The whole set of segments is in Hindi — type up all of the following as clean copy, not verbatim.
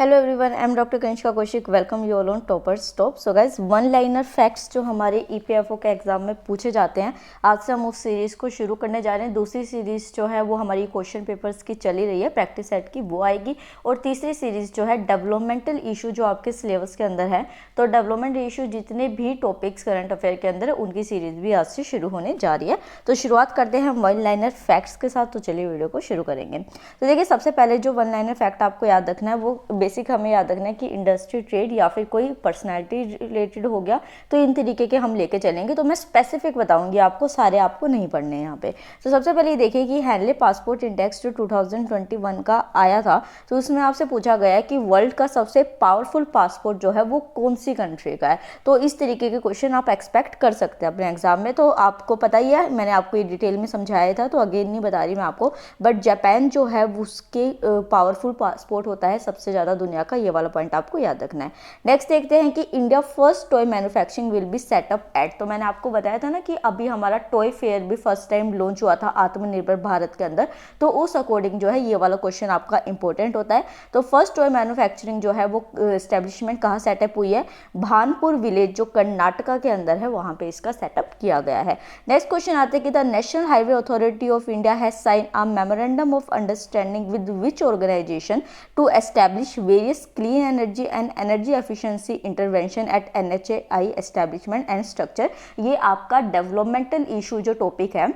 Hello everyone, I am doctor Kanishka Kaushik. Welcome you all on toppers top. So guys, one liner facts जो हमारे ईपीएफओ के एग्जाम में पूछे जाते हैं, आज से हम उस सीरीज़ को शुरू करने जा रहे हैं। दूसरी सीरीज़ जो है वो हमारी क्वेश्चन पेपर्स की चली रही है, प्रैक्टिस सेट की, वो आएगी। और तीसरी सीरीज़ जो है डेवलपमेंटल इशू जो आपके सिलेबस के अंदर है, तो डेवलपमेंट इशू जितने भी टॉपिक्स करंट अफेयर के अंदर है उनकी सीरीज़ भी आज से शुरू होने जा रही है। तो शुरुआत करते हैं वन लाइनर फैक्ट्स के साथ। तो चलिए वीडियो को शुरू करेंगे। तो देखिए, सबसे पहले जो वन लाइनर फैक्ट आपको याद रखना है वो बेसिक हमें याद रखना है कि इंडस्ट्री, ट्रेड या फिर कोई पर्सनालिटी रिलेटेड हो गया, तो इन तरीके के हम लेके चलेंगे। तो मैं स्पेसिफिक बताऊंगी आपको, सारे आपको नहीं पढ़ने हैं यहाँ पे। तो सबसे पहले ये देखिए कि हैनले पासपोर्ट इंडेक्स जो 2021 का आया था, तो उसमें आपसे पूछा गया है कि वर्ल्ड का सबसे पावरफुल पासपोर्ट जो है वो कौन सी कंट्री का है। तो इस तरीके के क्वेश्चन आप एक्सपेक्ट कर सकते हैं अपने एग्जाम में। तो आपको पता ही है, मैंने आपको ये डिटेल में समझाया था, तो अगेन नहीं बता रही मैं आपको। बट जापान जो है उसके पावरफुल पासपोर्ट होता है सबसे ज़्यादा दुनिया का, ये वाला पॉइंट आपको याद रखना है। नेक्स्ट देखते हैं कि India first toy manufacturing will be set up at. तो मैंने आपको बताया था ना कि अभी हमारा टॉय फेयर भी फर्स्ट टाइम लॉन्च हुआ था आत्मनिर्भर भारत के अंदर, तो उस अकॉर्डिंग जो है ये वाला क्वेश्चन आपका इंपॉर्टेंट होता है। तो फर्स्ट टॉय मैन्युफैक्चरिंग जो है वो एस्टेब्लिशमेंट कहाँ सेटअप हुई है? भानपुर विलेज जो कर्नाटका के अंदर है, वहाँ पे इसका सेटअप किया गया है। नेक्स्ट क्वेश्चन आते हैं कि the National Highway Authority of India has sign a memorandum of understanding with which organisation to establish various clean energy and energy efficiency intervention at NHAI establishment and structure. ये आपका डेवलपमेंटल इशू जो टॉपिक है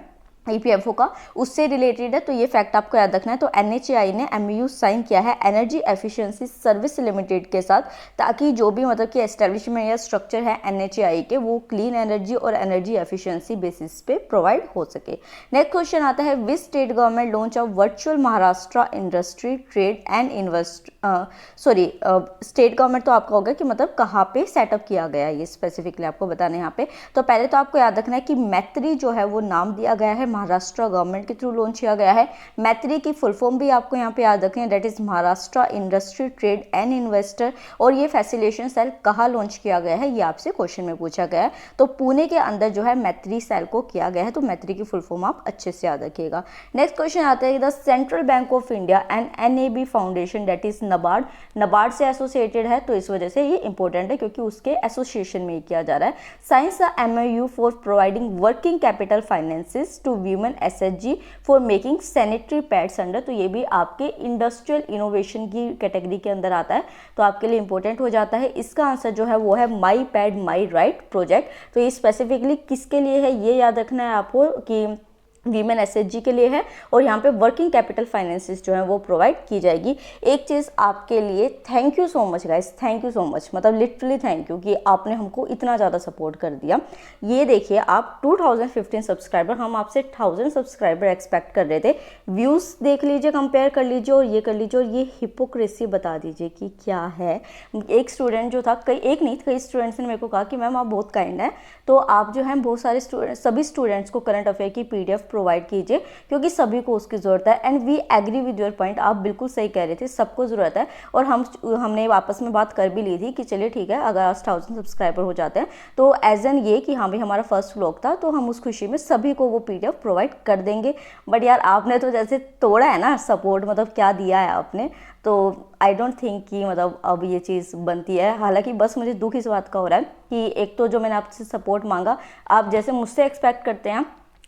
ईपीएफओ का, उससे रिलेटेड है। तो ये फैक्ट आपको याद रखना है। तो NHAI ने MOU साइन किया है एनर्जी एफिशिएंसी सर्विस लिमिटेड के साथ, ताकि जो भी मतलब कि एस्टेब्लिशमेंट या स्ट्रक्चर है NHAI के, वो क्लीन एनर्जी और एनर्जी एफिशिएंसी बेसिस पे प्रोवाइड हो सके। नेक्स्ट क्वेश्चन आता है which state government launch a virtual Maharashtra industry trade and state government तो आपका होगा कि मतलब कहाँ पे सेटअप किया गया है, ये स्पेसिफिकली आपको बताना है यहाँ पे। तो पहले तो आपको याद रखना है कि मैत्री जो है वो नाम दिया गया है, महाराष्ट्र गवर्नमेंट के थ्रू लॉन्च किया गया है। मैत्री की फुल फॉर्म भी आपको यहाँ पे याद रखनी है, that is Maharashtra industry trade and investor. और ये फैसिलिटेशन सेल कहाँ लॉन्च किया गया है, ये आपसे क्वेश्चन में पूछा गया है। तो पुणे के अंदर जो है मैत्री सेल को किया गया है। तो मैत्री की फुल फॉर्म आप अच्छे से याद रखिएगा। नेक्स्ट क्वेश्चन आता है the central bank of India and NAB foundation that is NABARD, NABARD से एसोसिएटेड है, तो इस वजह से ये इंपॉर्टेंट है क्योंकि उसके एसोसिएशन में किया जा रहा है। Science MOU for providing working capital finances to women SHG for making sanitary pads under. तो ये भी आपके इंडस्ट्रियल इनोवेशन की कैटेगरी के अंदर आता है, तो आपके लिए इंपॉर्टेंट हो जाता है। इसका आंसर जो है वो है माई पैड माई राइट प्रोजेक्ट। तो ये स्पेसिफिकली किसके लिए है ये याद रखना है आपको कि वीमेन SHG के लिए है, और यहाँ पे वर्किंग कैपिटल फाइनेंसेस जो है वो प्रोवाइड की जाएगी। एक चीज़ आपके लिए, thank you so much guys, thank you so much, मतलब लिटरली थैंक यू कि आपने हमको इतना ज़्यादा सपोर्ट कर दिया। ये देखिए, आप 2015 सब्सक्राइबर, हम आपसे 1000 सब्सक्राइबर एक्सपेक्ट कर रहे थे। व्यूज़ देख लीजिए, कंपेयर कर लीजिए और ये कर लीजिए, और ये हिपोक्रेसी बता दीजिए कि क्या है। एक स्टूडेंट जो था, कई स्टूडेंट्स ने मेरे को कहा कि मैम आप बहुत काइंड है, तो आप जो है बहुत सारे सभी स्टूडेंट्स को करंट अफेयर की PDF प्रोवाइड कीजिए क्योंकि सभी को उसकी ज़रूरत है। And we agree with your point, आप बिल्कुल सही कह रहे थे, सबको ज़रूरत है। और हमने आपस में बात कर भी ली थी कि चलिए ठीक है, अगर आज 1000 सब्सक्राइबर हो जाते हैं तो एज एन ये कि हाँ भाई हमारा फर्स्ट व्लॉग था, तो हम उस खुशी में सभी को वो PDF प्रोवाइड कर देंगे। बट यार आपने तो जैसे तोड़ा है ना सपोर्ट, मतलब क्या दिया है आपने, तो आई डोंट थिंक कि मतलब अब ये चीज़ बनती है। हालांकि बस मुझे दुख इस बात का हो रहा है कि एक तो जो मैंने आपसे सपोर्ट मांगा, आप जैसे मुझसे एक्सपेक्ट करते हैं,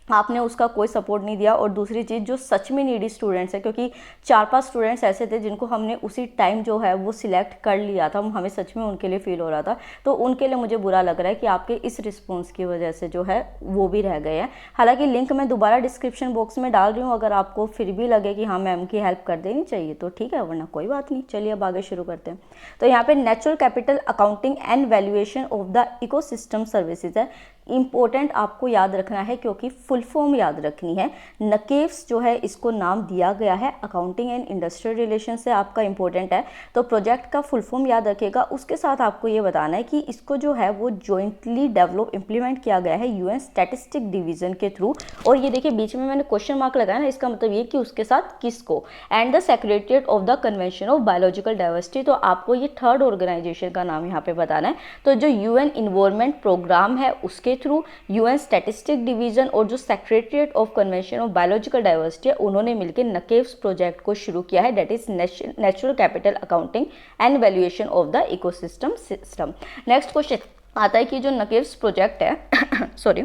आपने उसका कोई सपोर्ट नहीं दिया। और दूसरी चीज़, जो सच में नीडी स्टूडेंट्स है, क्योंकि 4-5 स्टूडेंट्स ऐसे थे जिनको हमने उसी टाइम जो है वो सिलेक्ट कर लिया था, हमें सच में उनके लिए फील हो रहा था, तो उनके लिए मुझे बुरा लग रहा है कि आपके इस रिस्पॉन्स की वजह से जो है वो भी रह गए हैं। हालांकि लिंक मैं दोबारा डिस्क्रिप्शन बॉक्स में डाल रही हूँ, अगर आपको फिर भी लगे कि हाँ मैम की हेल्प कर देनी चाहिए तो ठीक है, वरना कोई बात नहीं। चलिए अब आगे शुरू करते हैं। तो यहाँ पे natural capital accounting and valuation of the ecosystem services है, इंपॉर्टेंट आपको याद रखना है क्योंकि फुल फॉर्म याद रखनी है। नकेव्स जो है इसको नाम दिया गया है, अकाउंटिंग एंड इंडस्ट्रियल रिलेशन से आपका इंपॉर्टेंट है, तो प्रोजेक्ट का फुल फॉर्म याद रखिएगा। उसके साथ आपको ये बताना है कि इसको जो है वो जॉइंटली डेवलप इंप्लीमेंट किया गया है UN स्टैटिस्टिक डिवीजन के थ्रू। और ये देखिए बीच में मैंने क्वेश्चन मार्क लगाया ना, इसका मतलब ये कि उसके साथ किसको, and the secretariat of the convention of biological diversity. तो आपको ये थर्ड ऑर्गेनाइजेशन का नाम यहाँ पे बताना है। तो जो UN इन्वायरमेंट प्रोग्राम है उसके उसके थ्रू यूएन स्टैटिस्टिक डिवीजन और जो secretariat of convention of biological diversity है उन्होंने मिलकर नकेव्स प्रोजेक्ट को शुरू किया है, that is natural capital accounting and valuation of the ecosystem system. Next question आता है कि जो नकेव्स प्रोजेक्ट है सॉरी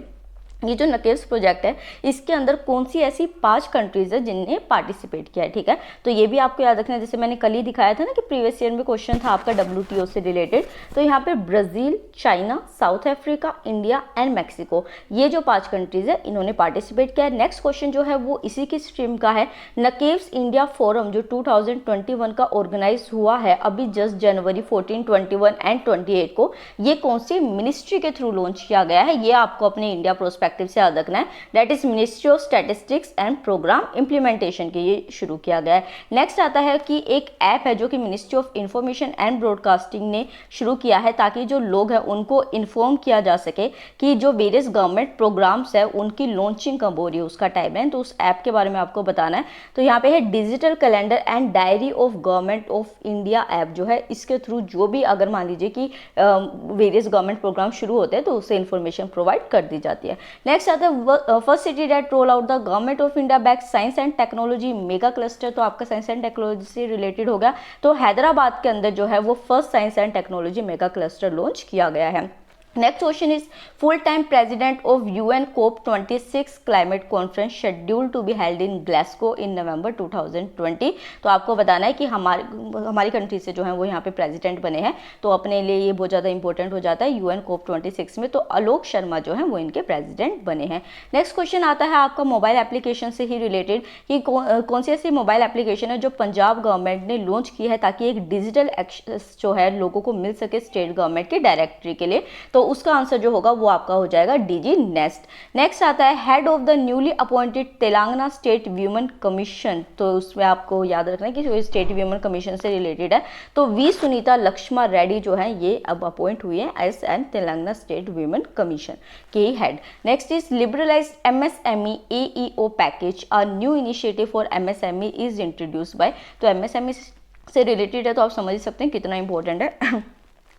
ये जो नकेव्स प्रोजेक्ट है इसके अंदर कौन सी ऐसी 5 कंट्रीज है जिनने पार्टिसिपेट किया है, ठीक है। तो ये भी आपको याद रखना है, जैसे मैंने कल ही दिखाया था ना कि प्रीवियस ईयर में क्वेश्चन था आपका WTO से रिलेटेड। तो यहाँ पे Brazil, China, south Africa, India and Mexico, ये जो 5 कंट्रीज है इन्होंने पार्टिसिपेट किया है। नेक्स्ट क्वेश्चन जो है वो इसी की स्ट्रीम का है, नकेव्स इंडिया फोरम जो 2021 का ऑर्गेनाइज हुआ है अभी जस्ट जनवरी 14, 21 एंड 28 को, ये कौन सी मिनिस्ट्री के थ्रू लॉन्च किया गया है, ये आपको अपने इंडिया प्रोस्पेक्टिव से याद रखना है, that is Ministry of Statistics and Programme Implementation के ये शुरू किया गया है। नेक्स्ट आता है कि एक ऐप है जो कि ministry of information and broadcasting ने शुरू किया है ताकि जो लोग हैं उनको इन्फॉर्म किया जा सके कि जो वेरियस गवर्नमेंट प्रोग्राम्स है उनकी लॉन्चिंग कब हो रही है, उसका टाइमलाइन, तो उस ऐप के बारे में आपको बताना है। तो यहाँ पे है digital calendar and diary of government of India app जो है, इसके थ्रू जो भी अगर मान लीजिए कि वेरियस गवर्नमेंट प्रोग्राम शुरू होते हैं तो उससे इन्फॉर्मेशन प्रोवाइड कर दी जाती है। नेक्स्ट आता है first city that roll out the government of India back science and technology mega cluster, तो आपका साइंस एंड टेक्नोलॉजी से रिलेटेड होगा। तो हैदराबाद के अंदर जो है वो first science and technology mega cluster launch किया गया है। Next question is full time president of UN COP26 climate conference scheduled to be held in Glasgow in November 2020। तो आपको बताना है कि हमारी कंट्री से जो है वो यहाँ पे प्रेसिडेंट बने हैं, तो अपने लिए ये बहुत ज़्यादा इंपॉर्टेंट हो जाता है UN COP26 में। तो आलोक शर्मा जो है वो इनके प्रेसिडेंट बने हैं। नेक्स्ट क्वेश्चन आता है आपका मोबाइल एप्लीकेशन से ही रिलेटेड कि कौन सी ऐसी मोबाइल एप्लीकेशन है जो पंजाब गवर्नमेंट ने लॉन्च की है ताकि एक डिजिटल एक्सेस जो है लोगों को मिल सके स्टेट गवर्नमेंट की डायरेक्टरी के लिए। तो उसका आंसर जो होगा वो आपका हो जाएगा DG नेस्ट। नेक्स्ट आता है head of the newly appointed Telangana state women commission, तो उसमें आपको याद रखना है कि जो स्टेट व्यूमन कमीशन से रिलेटेड है तो V सुनीता लक्ष्मा रेड्डी जो है ये अब अपॉइंट हुई है as an Telangana state women commission के head. Next is liberalise MSME AEO package, a new initiative for MSME is introduce by, तो MSME से रिलेटेड है तो आप समझ ही सकते हैं कितना इंपॉर्टेंट है।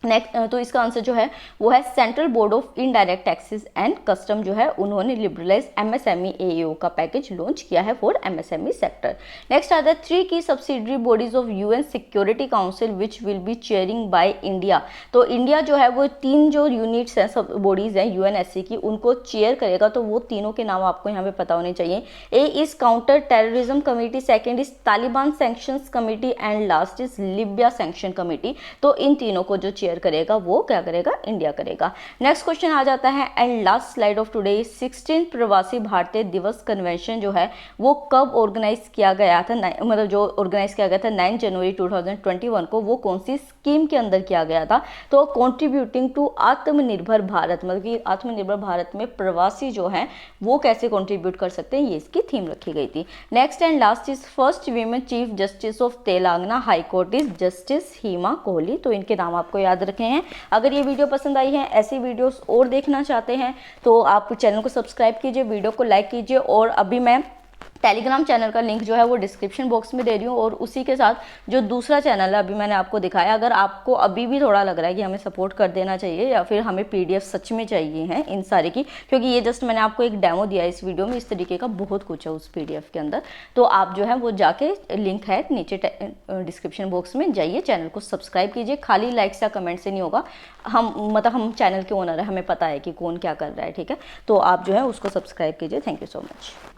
नेक्स्ट तो इसका आंसर जो है वो है central board of indirect taxes and custom जो है उन्होंने लिबरलाइज MSME AEO का पैकेज लॉन्च किया है फॉर MSME सेक्टर। नेक्स्ट आता है 3 की subsidiary bodies of UN Security Council which will be chairing by India, तो इंडिया जो है वो 3 जो यूनिट्स हैं सब बॉडीज हैं UNSC की उनको चेयर करेगा, तो वो तीनों के नाम आपको यहाँ पे पता होने चाहिए। A is counter terrorism committee, second is Taliban sanctions committee and last is Libya sanction committee. तो इन तीनों को जो चेयर करेगा वो क्या करेगा, इंडिया करेगा। नेक्स्ट क्वेश्चन आ जाता है and last slide of today, 16 प्रवासी भारतीय दिवस कन्वेंशन जो है वो कब ऑर्गेनाइज किया गया था, मतलब जो ऑर्गेनाइज किया गया था 9 जनवरी 2021 को, वो कौन सी स्कीम के अंदर किया गया था, तो कंट्रीब्यूटिंग टू आत्मनिर्भर भारत, मतलब कि आत्मनिर्भर भारत में प्रवासी जो है वो कैसे कंट्रीब्यूट कर सकते हैं, ये इसकी थीम रखी गई थी। Next and last is first women chief justice of Telangana high court is justice Hima Kohli, तो इनके नाम आपको याद रखे हैं। अगर ये वीडियो पसंद आई है, ऐसी वीडियोस और देखना चाहते हैं तो आप चैनल को सब्सक्राइब कीजिए, वीडियो को लाइक कीजिए, और अभी मैं टेलीग्राम चैनल का लिंक जो है वो डिस्क्रिप्शन बॉक्स में दे रही हूँ, और उसी के साथ जो दूसरा चैनल है अभी मैंने आपको दिखाया, अगर आपको अभी भी थोड़ा लग रहा है कि हमें सपोर्ट कर देना चाहिए या फिर हमें PDF सच में चाहिए हैं इन सारे की, क्योंकि ये जस्ट मैंने आपको एक डेमो दिया है इस वीडियो में, इस तरीके का बहुत कुछ है उस PDF के अंदर, तो आप जो है वो जाके लिंक है नीचे डिस्क्रिप्शन बॉक्स में जाइए, चैनल को सब्सक्राइब कीजिए। खाली लाइक्स या कमेंट से नहीं होगा, हम चैनल के ओनर है, हमें पता है कि कौन क्या कर रहा है, ठीक है, तो आप जो है उसको सब्सक्राइब कीजिए। Thank you so much.